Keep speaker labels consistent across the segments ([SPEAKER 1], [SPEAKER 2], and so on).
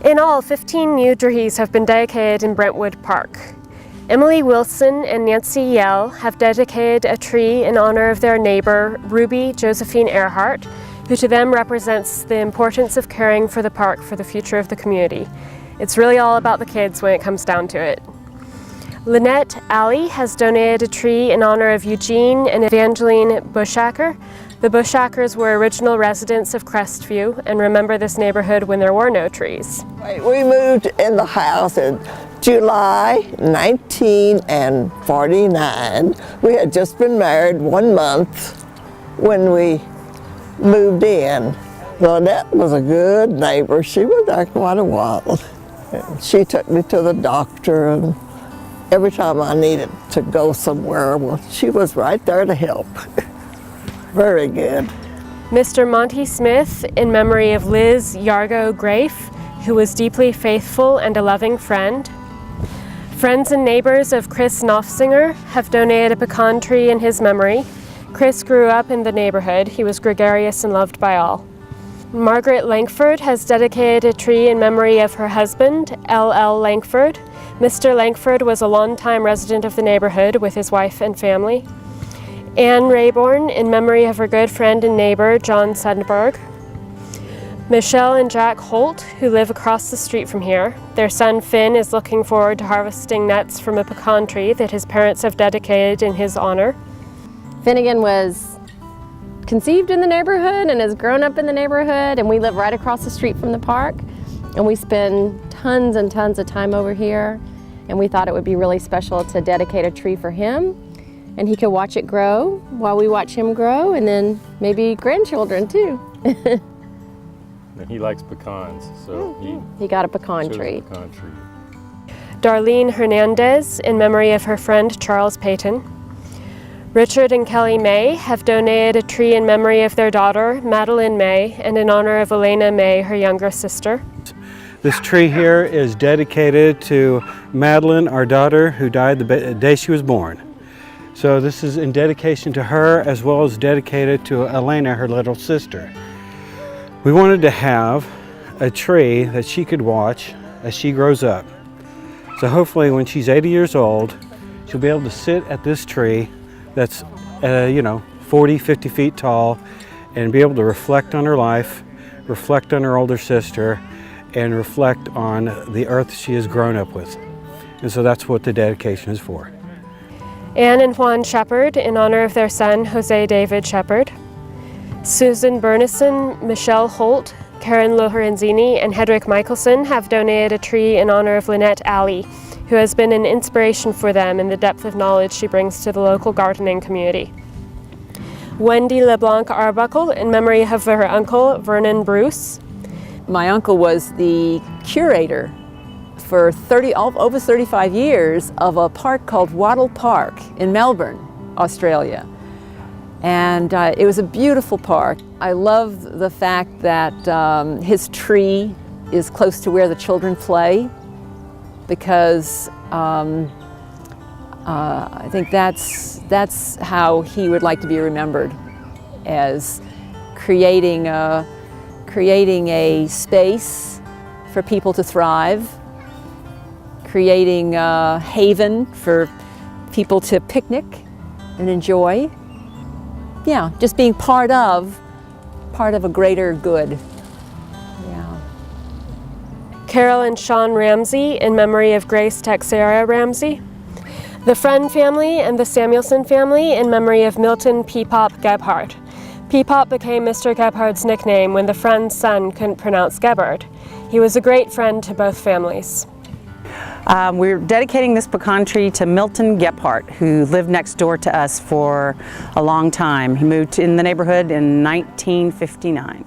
[SPEAKER 1] In all, 15 new trees have been dedicated in Brentwood Park. Emily Wilson and Nancy Yell have dedicated a tree in honor of their neighbor, Ruby Josephine Earhart, who to them represents the importance of caring for the park for the future of the community. It's really all about the kids when it comes down to it. Lynette Alley has donated a tree in honor of Eugene and Evangeline Bushacker. The Bushackers were original residents of Crestview and remember this neighborhood when there were no trees.
[SPEAKER 2] We moved in the house in July 1949. We had just been married 1 month when we moved in. Lynette was a good neighbor. She was there quite a while. She took me to the doctor, and every time I needed to go somewhere, well, she was right there to help. Very good.
[SPEAKER 1] Mr. Monty Smith, in memory of Liz Yargo Grafe, who was deeply faithful and a loving friend. Friends and neighbors of Chris Knopfsinger have donated a pecan tree in his memory. Chris grew up in the neighborhood. He was gregarious and loved by all. Margaret Langford has dedicated a tree in memory of her husband, L.L. Langford. Mr. Langford was a longtime resident of the neighborhood with his wife and family. Anne Rayborn, in memory of her good friend and neighbor, John Sundberg. Michelle and Jack Holt, who live across the street from here. Their son Finn is looking forward to harvesting nuts from a pecan tree that his parents have dedicated in his honor.
[SPEAKER 3] Finnegan was conceived in the neighborhood and has grown up in the neighborhood, and we live right across the street from the park, and we spend tons and tons of time over here, and we thought it would be really special to dedicate a tree for him, and he could watch it grow while we watch him grow, and then maybe grandchildren too.
[SPEAKER 4] And he likes pecans, so
[SPEAKER 3] he got a pecan tree.
[SPEAKER 1] Darlene Hernandez, in memory of her friend Charles Payton. Richard and Kelly May have donated a tree in memory of their daughter, Madeline May, and in honor of Elena May, her younger sister.
[SPEAKER 5] This tree here is dedicated to Madeline, our daughter, who died the day she was born. So this is in dedication to her, as well as dedicated to Elena, her little sister. We wanted to have a tree that she could watch as she grows up. So hopefully when she's 80 years old, she'll be able to sit at this tree that's 40, 50 feet tall, and be able to reflect on her life, reflect on her older sister, and reflect on the earth she has grown up with. And so that's what the dedication is for.
[SPEAKER 1] Anne and Juan Shepard, in honor of their son, Jose David Shepard. Susan Bernison, Michelle Holt, Karen Lorenzini, and Hedrick Michelson have donated a tree in honor of Lynette Alley, who has been an inspiration for them in the depth of knowledge she brings to the local gardening community. Wendy LeBlanc Arbuckle, in memory of her uncle, Vernon Bruce.
[SPEAKER 6] My uncle was the curator for over 35 years of a park called Wattle Park in Melbourne, Australia. And it was a beautiful park. I love the fact that his tree is close to where the children play, because I think that's how he would like to be remembered, as creating a space for people to thrive, creating a haven for people to picnic and enjoy. Yeah, just being part of a greater good. Yeah.
[SPEAKER 1] Carol and Sean Ramsey, in memory of Grace Texera Ramsey. The Friend family and the Samuelson family, in memory of Milton Peepop Gebhardt. Peepop became Mr. Gebhardt's nickname when the Friend's son couldn't pronounce Gebhardt. He was a great friend to both families.
[SPEAKER 7] We're dedicating this pecan tree to Milton Gebhardt, who lived next door to us for a long time. He moved in the neighborhood in 1959.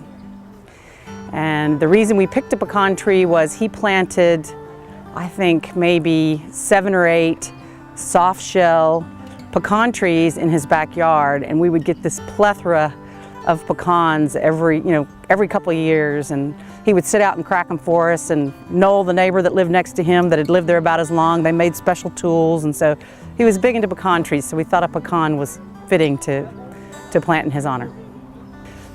[SPEAKER 7] And the reason we picked a pecan tree was he planted, I think, maybe 7 or 8 soft shell pecan trees in his backyard, and we would get this plethora of pecans every couple of years, and he would sit out and crack them for us. And Noel, the neighbor that lived next to him that had lived there about as long, they made special tools, and so he was big into pecan trees, so we thought a pecan was fitting to plant in his honor.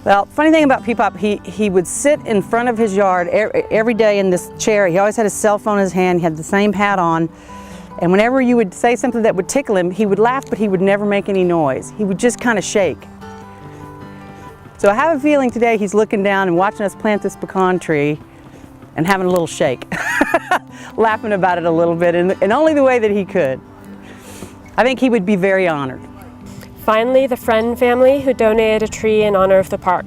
[SPEAKER 7] Well, funny thing about Peepop, he would sit in front of his yard every day in this chair. He always had his cell phone in his hand. He had the same hat on. And whenever you would say something that would tickle him, he would laugh, but he would never make any noise. He would just kind of shake. So I have a feeling today he's looking down and watching us plant this pecan tree and having a little shake, laughing about it a little bit in only the way that he could. I think he would be very honored.
[SPEAKER 1] Finally, the Friend family who donated a tree in honor of the park.